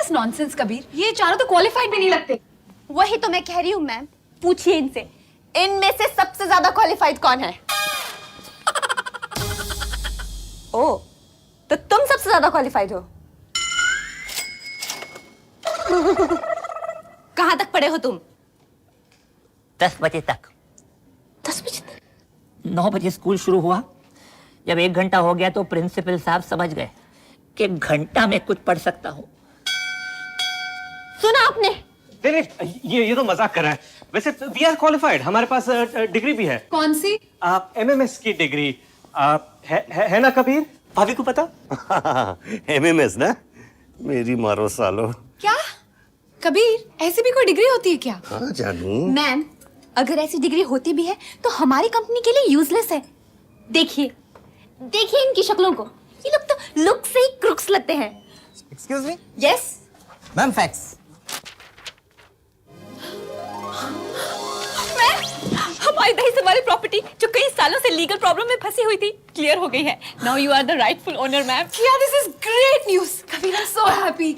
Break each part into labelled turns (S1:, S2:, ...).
S1: This nonsense Kabir? ये चारों तो क्वालिफाइड भी नहीं लगते।
S2: वही तो मैं कह रही हूँ मैम, पूछिए इनसे, इनमें से सबसे ज्यादा क्वालिफाइड कौन है? ओ, तो तुम सबसे ज्यादा क्वालिफाइड हो। कहां तक पढ़े हो तुम?
S3: 10 बजे तक।
S2: 10 बजे तक?
S3: 9 बजे स्कूल शुरू हुआ। जब 1 घंटा हो गया तो प्रिंसिपल साहब समझ गए कि घंटा में कुछ पढ़ सकता हूँ।
S2: सुना आपने?
S4: नहीं, ये तो मजाक कर रहा है। वैसे वी आर क्वालिफाइड, हमारे पास डिग्री भी है।
S1: कौन सी?
S4: MMS की डिग्री है ना कबीर? भाभी को पता?
S5: MMS ना, मेरी मारो सालो।
S1: क्या कबीर, ऐसी भी कोई डिग्री होती है क्या?
S5: हाँ जानू।
S2: मैम, अगर ऐसी डिग्री होती भी है तो हमारी कंपनी के लिए यूजलेस है। देखिए देखिए इनकी शक्लों को, ये लोग तो लुक से ही क्रुक्स लगते हैं।
S6: Excuse me
S2: yes
S6: ma'am, fax.
S2: हमारी दही से हमारी प्रॉपर्टी जो कई सालों से लीगल प्रॉब्लम में फंसी हुई थी, क्लियर हो गई है। Now you are the rightful owner ma'am.
S1: Yeah, this is great news. Kabir, I'm so happy.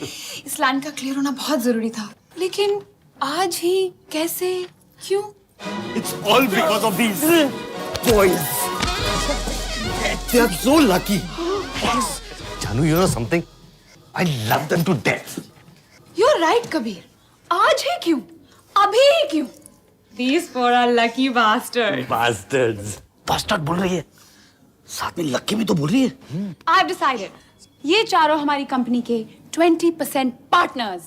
S1: इस लैंड का क्लियर होना बहुत जरूरी था, लेकिन आज ही कैसे, क्यों?
S5: It's all because of these boys. They are so lucky. जानू, you know something? I love them to death.
S1: You're right, Kabir. आज ही क्यों? अभी ही क्यों? These four are lucky bastards.
S5: Bastards. Bastard बोल रही है, साथ में लक्की भी तो बोल रही है।
S1: I've decided. ये चारों हमारी कंपनी के 20% पार्टनर्स।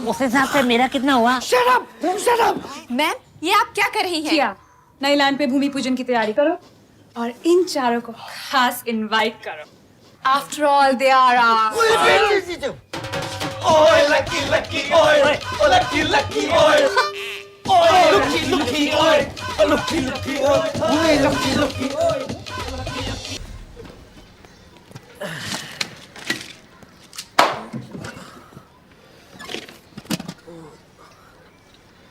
S3: उस हिसाब से मेरा कितना हुआ?
S5: Shut up! Shut up!
S2: Ma'am, ये आप क्या कर रही हैं?
S1: किया, नई लैंड पे भूमि पूजन की तैयारी करो और इन चारों को खास इनवाइट करो। After all, they are our...
S5: Oy, lucky, lucky, oy! Oh, lucky, lucky, oy! Oy, lucky, lucky, oy! Oh, lucky, lucky, oy! Oy, lucky, lucky, oy!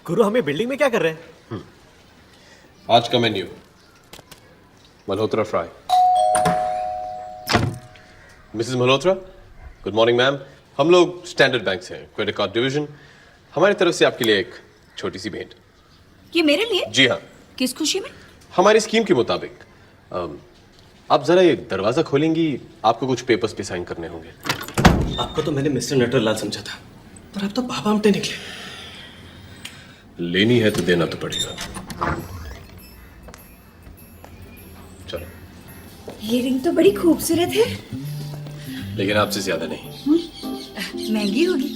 S4: गुरु, हमें बिल्डिंग में क्या कर रहे हैं?
S7: आज का menu Malhotra fry. Mrs Malhotra, good morning ma'am. हम लोग स्टैंडर्ड बैंक से हैं, क्रेडिट कार्ड डिवीजन। हमारी तरफ से आपके लिए एक छोटी सी भेंट।
S2: ये मेरे लिए?
S7: जी हाँ,
S2: किस खुशी में?
S7: हमारी स्कीम के मुताबिक आप जरा ये दरवाजा खोलेंगी, आपको कुछ पेपर्स पे साइन करने होंगे।
S4: आपको तो मैंने मिस्टर नटवरलाल समझा था, पर आप तो बाबा आमटे निकले।
S7: लेनी है तो देना तो पड़ेगा। चलो।
S2: ये रिंग तो बड़ी खूबसूरत है।
S7: लेकिन आपसे ज्यादा नहीं।
S2: महंगी होगी।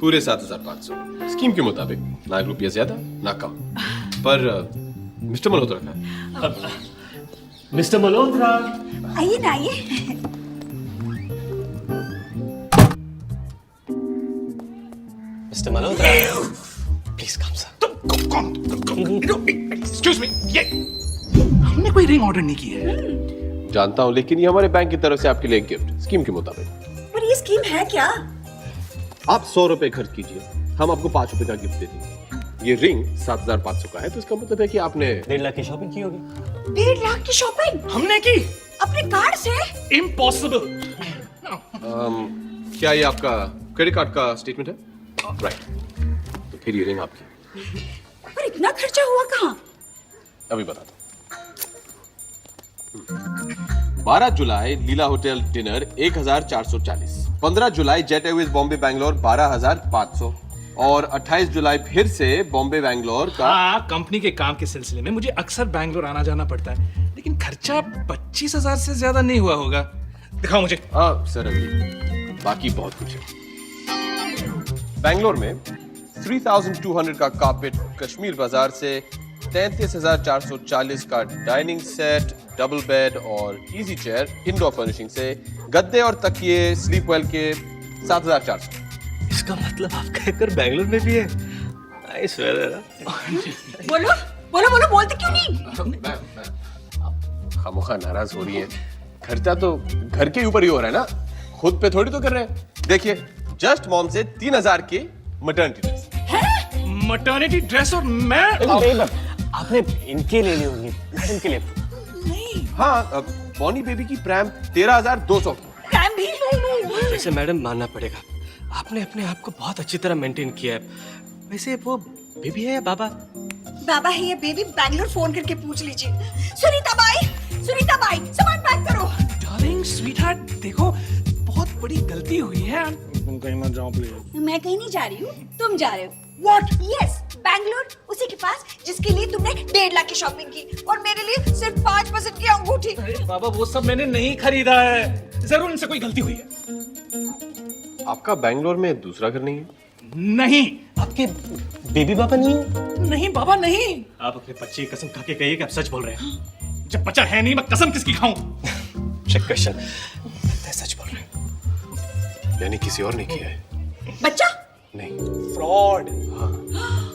S7: पूरे 7,500। स्कीम के मुताबिक ना ₹1 ज्यादा ना कम। पर मिस्टर मल्होत्रा का।
S4: मिस्टर मल्होत्रा,
S2: आइए ना, आइए।
S4: Mister Malhotra, please come sir.
S8: Excuse me, ये हमने कोई रिंग ऑर्डर नहीं की है।
S7: जानता हूं, लेकिन ये हमारे बैंक की तरफ से आपके लिए एक गिफ्ट, स्कीम के मुताबिक।
S2: पर ये स्कीम है क्या?
S7: आप 100 रुपए खर्च कीजिए, हम आपको 5 रुपए का गिफ्ट दे देंगे। ये रिंग 7,500 का है, तो इसका मतलब है कि आपने
S4: 1.5 लाख की शॉपिंग की होगी।
S2: 1.5 लाख की शॉपिंग
S8: हमने की।
S2: अपने कार्ड से?
S8: इम्पॉसिबल।
S7: क्या ये आपका क्रेडिट कार्ड का स्टेटमेंट है? राइट, तो फिर ये रिंग आपकी।
S2: पर इतना खर्चा हुआ कहाँ?
S7: अभी बताता हूँ। 12 जुलाई लीला होटल डिनर 1,440, 15 जुलाई जेट एयरवेज बॉम्बे बैंगलोर 12,500 और 28 जुलाई फिर से बॉम्बे बैंगलोर का।
S8: हाँ, कंपनी के काम के सिलसिले में मुझे अक्सर बैंगलोर आना जाना पड़ता है, लेकिन खर्चा 25,000 से ज्यादा नहीं हुआ होगा। दिखाओ मुझे।
S7: हाँ सर, अभी बाकी बहुत कुछ है। बैंगलोर में 3,200 का कारपेट कश्मीर बाजार से, 33,440 का डाइनिंग सेट, डबल बेड और इजी चेयर इंडोर फर्निशिंग से, गद्दे और तकिए स्लीप वेल के 7,400।
S4: इसका मतलब आपका घर बैंगलोर में भी है? Nice weather.
S2: बोलो बोलो बोलो, बोलते क्यों नहीं?
S7: आप खामोखा नाराज हो रही हैं। खर्चा तो घर के ऊपर ही हो रहा है ना, खुद पे थोड़ी तो कर रहे हैं। देखिए, जस्ट मॉम से 3,000 की मैटरनिटी ड्रेस।
S8: Maternity dress? और मैं
S4: आपने इनके ले ली होगी, मैडम के लिए।
S7: हाँ, बॉनी बेबी की प्रैम 13,200।
S2: प्रैम भी?
S4: वैसे मैडम मानना पड़ेगा, आपने अपने आप को बहुत अच्छी तरह मेंटेन किया है। वैसे वो बेबी है या बाबा?
S9: बाबा है या बेबी, बैंगलोर फोन करके पूछ लीजिए। सुनीता बाई सामान पैक करो।
S8: डार्लिंग स्वीटहार्ट, देखो बहुत बड़ी गलती हुई है। तुम कहीं मत जाओ प्लीज।
S9: मैं कहीं नहीं जा रही हूँ, तुम जा रहे हो। What? Yes, बैंगलोर, उसी के पास जिसके लिए तुमने 1.5 लाख की शॉपिंग की और मेरे लिए सिर्फ 5% की अंगूठी।
S8: अरे बाबा, वो सब मैंने नहीं खरीदा है, जरूर इनसे कोई गलती हुई है।
S7: आपका बैंगलोर में दूसरा घर नहीं है?
S8: नहीं।
S4: आपके बेबी बाबा नहीं है?
S8: नहीं बाबा, नहीं।
S4: आप अपने बच्चे की कसम खा के कहिए कि आप सच बोल रहे हैं।
S8: जब बच्चा है नहीं, मैं कसम किसकी खाऊं?
S4: चेक क्वेश्चन, लगता है सच बोल रहे हैं।
S7: यानी किसी और ने किया है?
S9: बच्चा?
S7: नहीं।
S8: फ्रॉड।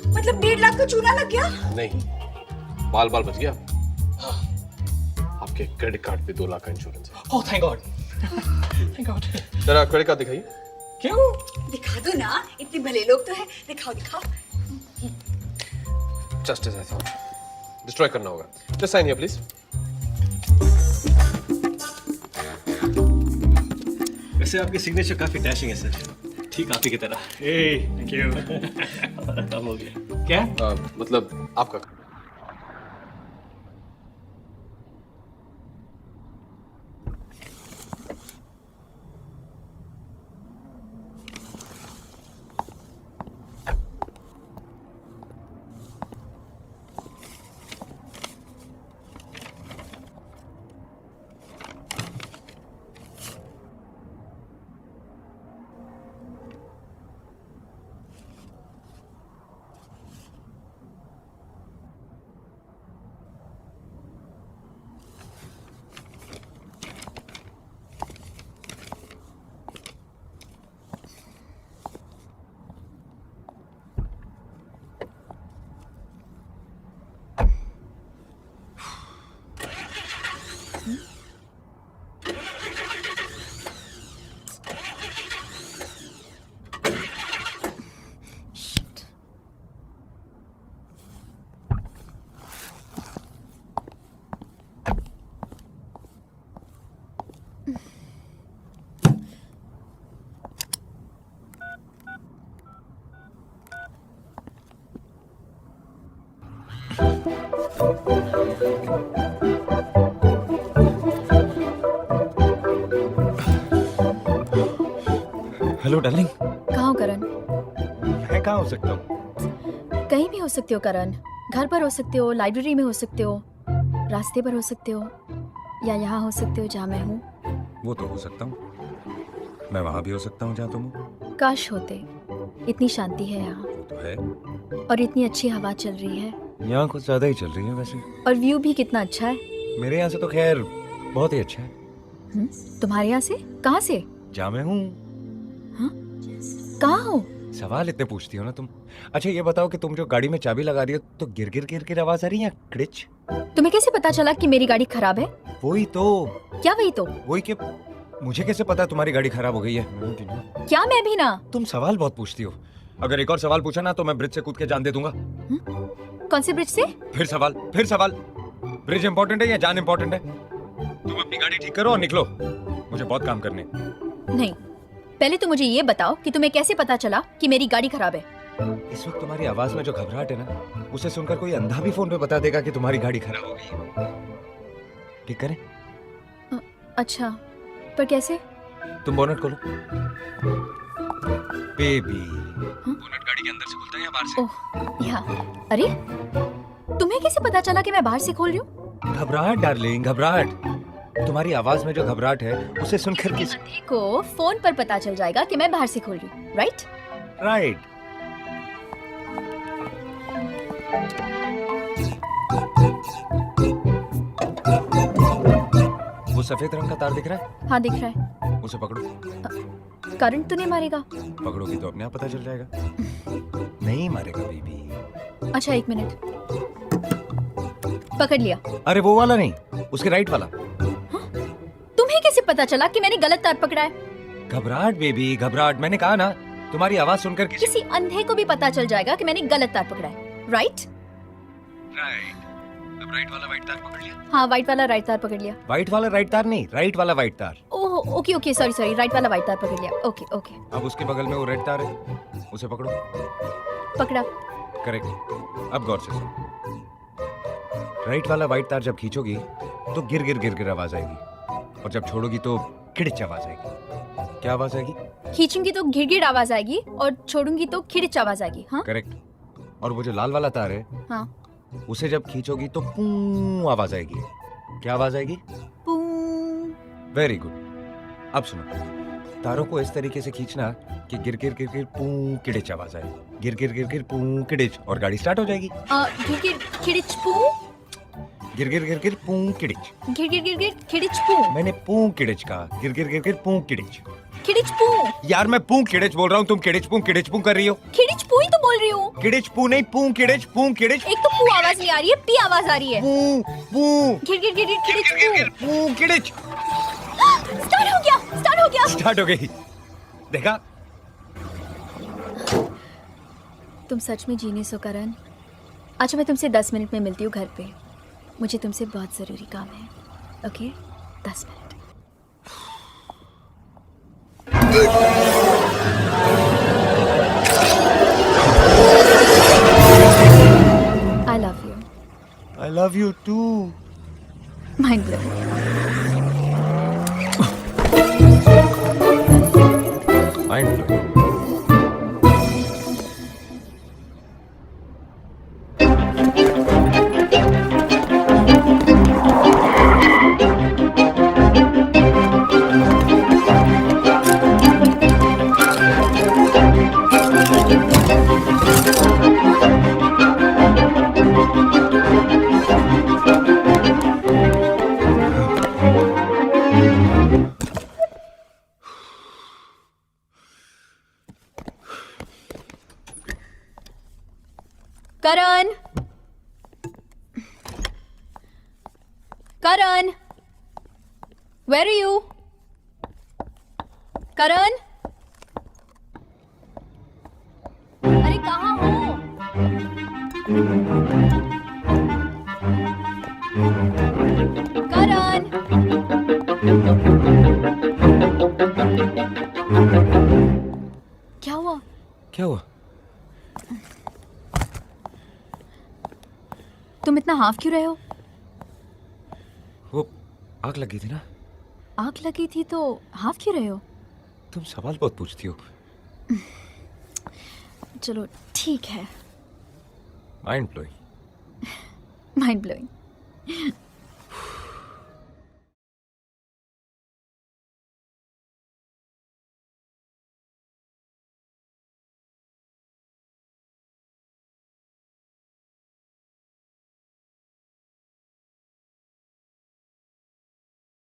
S9: मतलब 1.5 लाख का चूना लग गया?
S7: नहीं, बाल बाल बच गया। आपके क्रेडिट कार्ड पे 2 लाख का इंश्योरेंस है।
S8: Oh thank God, thank God.
S7: जरा क्रेडिट कार्ड दिखाइए।
S8: क्यों?
S9: दिखा दो ना, इतने भले लोग तो है। दिखाओ।
S7: Just as I thought, destroy करना होगा। Just sign here please.
S4: वैसे आपकी सिग्नेचर काफी डैशिंग है सर, ठीक आप ही की तरह।
S8: Thank you.
S4: काम हो गया।
S8: क्या?
S7: मतलब आपका
S10: हेलो डार्लिंग।
S11: कहाँ हो करण?
S10: मैं कहाँ हो सकता हूँ?
S11: कहीं भी हो सकते हो करण। घर पर हो सकते हो, लाइब्रेरी में हो सकते हो, रास्ते पर हो सकते हो, या यहाँ हो सकते हो जहाँ मैं हूँ।
S10: वो तो हो सकता हूँ, मैं वहाँ भी हो सकता हूँ जहाँ तुम हो।
S11: काश होते। इतनी शांति है यहाँ,
S10: वो तो है।
S11: और इतनी अच्छी हवा चल रही है,
S10: यहाँ कुछ ज्यादा ही चल रही है वैसे।
S11: और व्यू भी कितना अच्छा है।
S10: मेरे यहाँ से तो खैर बहुत ही अच्छा है।
S11: तुम्हारे यहाँ से? कहाँ से?
S10: जहाँ मैं हूँ।
S11: कहाँ हो?
S10: सवाल इतने पूछती हो ना तुम। अच्छा ये बताओ कि तुम जो गाड़ी में चाबी लगा रही हो तो गिर गिर आवाज आ रही है या क्रिच?
S11: तुम्हें कैसे पता चला कि मेरी गाड़ी खराब है?
S10: वही तो।
S11: क्या वही तो?
S10: वही कि मुझे कैसे पता तुम्हारी गाड़ी खराब हो गई है?
S11: क्या मैं भी ना?
S10: तुम सवाल बहुत पूछती हो। अगर एक और सवाल पूछा ना तो मैं ब्रिज से कूद के जान दे दूंगा।
S11: कौन से ब्रिज से?
S10: फिर सवाल। ब्रिज इंपॉर्टेंट है या जान इंपॉर्टेंट है? तुम अपनी गाड़ी ठीक करो और निकलो, मुझे बहुत काम करने।
S11: नहीं, पहले तो मुझे ये बताओ कि तुम्हें कैसे पता चला कि मेरी गाड़ी खराब है?
S10: इस वक्त तुम्हारी आवाज में जो घबराहट है ना, उसे सुनकर कोई अंधा भी फोन पे बता देगा कि तुम्हारी गाड़ी खराब हो गई है। ठीक करें?
S11: अच्छा, पर कैसे?
S10: तुम बोनट खोलो। बेबी, बोनट गाड़ी के अंदर से खुलता है या बाहर से?
S11: ओह, यहाँ। अरे, तुम्हें कैसे पता चला कि मैं बाहर से खोल रही हूँ?
S10: घबराहट डार्लिंग, घबराहट। तुम्हारी आवाज में जो घबराहट है उसे सुनकर किस
S11: को फोन पर पता चल जाएगा कि मैं बाहर से खोल रही हूँ, राइट?
S10: राइट। वो सफेद रंग का तार दिख रहा है?
S11: हाँ, दिख रहा है।
S10: उसे पकड़ो।
S11: करंट तो नहीं मारेगा?
S10: पकड़ोगी तो अपने आप पता चल जाएगा। नहीं मारेगा बेबी।
S11: अच्छा, 1 मिनट। पकड़ लिया।
S10: अरे वो वाला नहीं, उसके राइट वाला।
S11: तुम्हें कैसे पता चला कि मैंने गलत तार पकड़ा है?
S10: घबराहट बेबी, घबराहट। मैंने कहा ना, तुम्हारी आवाज सुनकर
S11: किसी अंधे को भी पता चल जाएगा कि मैंने गलत तार पकड़ा है, राइट?
S10: राइट। अब राइट वाला वाइट तार पकड़ लिया?
S11: हाँ, वाइट वाला राइट तार पकड़ लिया।
S10: वाइट वाला राइट तार नहीं, राइट वाला वाइट तार।
S11: Oh okay okay, sorry sorry, right वाला वाइट तार पकड़ लिया। ओके ओके,
S10: अब उसके बगल में वो रेड तार है, उसे पकड़ो।
S11: पकड़ा।
S10: करेक्ट। अब गौर से सुनो। राइट वाला वाइट तार जब खींचोगी तो गिर गिर गिर गिर आवाज आएगी, और जब छोड़ोगी तो खिड़च आवाज आएगी। क्या आवाज आएगी?
S11: खींचूंगी तो घिड़घिड़ आवाज आएगी और छोड़ूंगी तो खिड़च आवाज आएगी। हाँ
S10: करेक्ट। और वो जो लाल वाला तार है,
S11: हाँ,
S10: उसे जब खींचोगी तो पूं आवाज आएगी। क्या आवाज आएगी?
S11: पूं।
S10: Very good. अब सुनो, तारों को इस तरीके से खींचना कि गिर गिर गिर गिर पूं किड़िच आवाज आए, गिर गिर गिर गिर पूं किड़िच, और गाड़ी स्टार्ट हो जाएगी।
S11: घिड़घिड़ खिड़च पूं,
S10: गिर गिर गिर गिर पूं किड़िच।
S11: घिड़घिड़ गिड़घिड़ खिड़च पूं।
S10: मैंने पूं किड़िच कहा, गिर गिर गिर गिर पूं किड़िच।
S11: खिड़च पूं।
S10: यार मैं पूं किड़िच बोल रहा हूँ, तुम किड़िच पूं कर रही हो।
S11: खिड़च पूं ही तो बोल रही हूँ।
S10: किड़िच पूं नहीं, पूं किड़िच
S11: एक तो पूं आवाज नहीं आ रही है, पी आवाज आ रही है।
S10: पूं पूं
S11: घिड़घिड़ गिड़घिड़ खिड़च पूं।
S10: पूं किड़िच।
S11: स्टार्ट हो गया, स्टार्ट हो गया।
S10: स्टार्ट हो गई, देखा?
S11: तुम सच में जीनियस हो करण। अच्छा मैं तुमसे 10 मिनट में मिलती हूँ घर पे, मुझे तुमसे बहुत ज़रूरी काम है। Okay, 10 minute. I love you.
S10: I love you too.
S11: Mind blowing.
S10: Mind blowing.
S11: Karan, Karan, where are you? करण, अरे कहाँ हो? करण, क्या हुआ?
S10: क्या हुआ?
S11: तुम इतना हाफ क्यों रहे हो?
S10: वो आग लगी थी ना।
S11: आग लगी थी तो हाफ क्यों रहे हो?
S10: तुम सवाल बहुत पूछती हो।
S11: चलो ठीक है।
S10: Mind blowing.
S11: Mind blowing.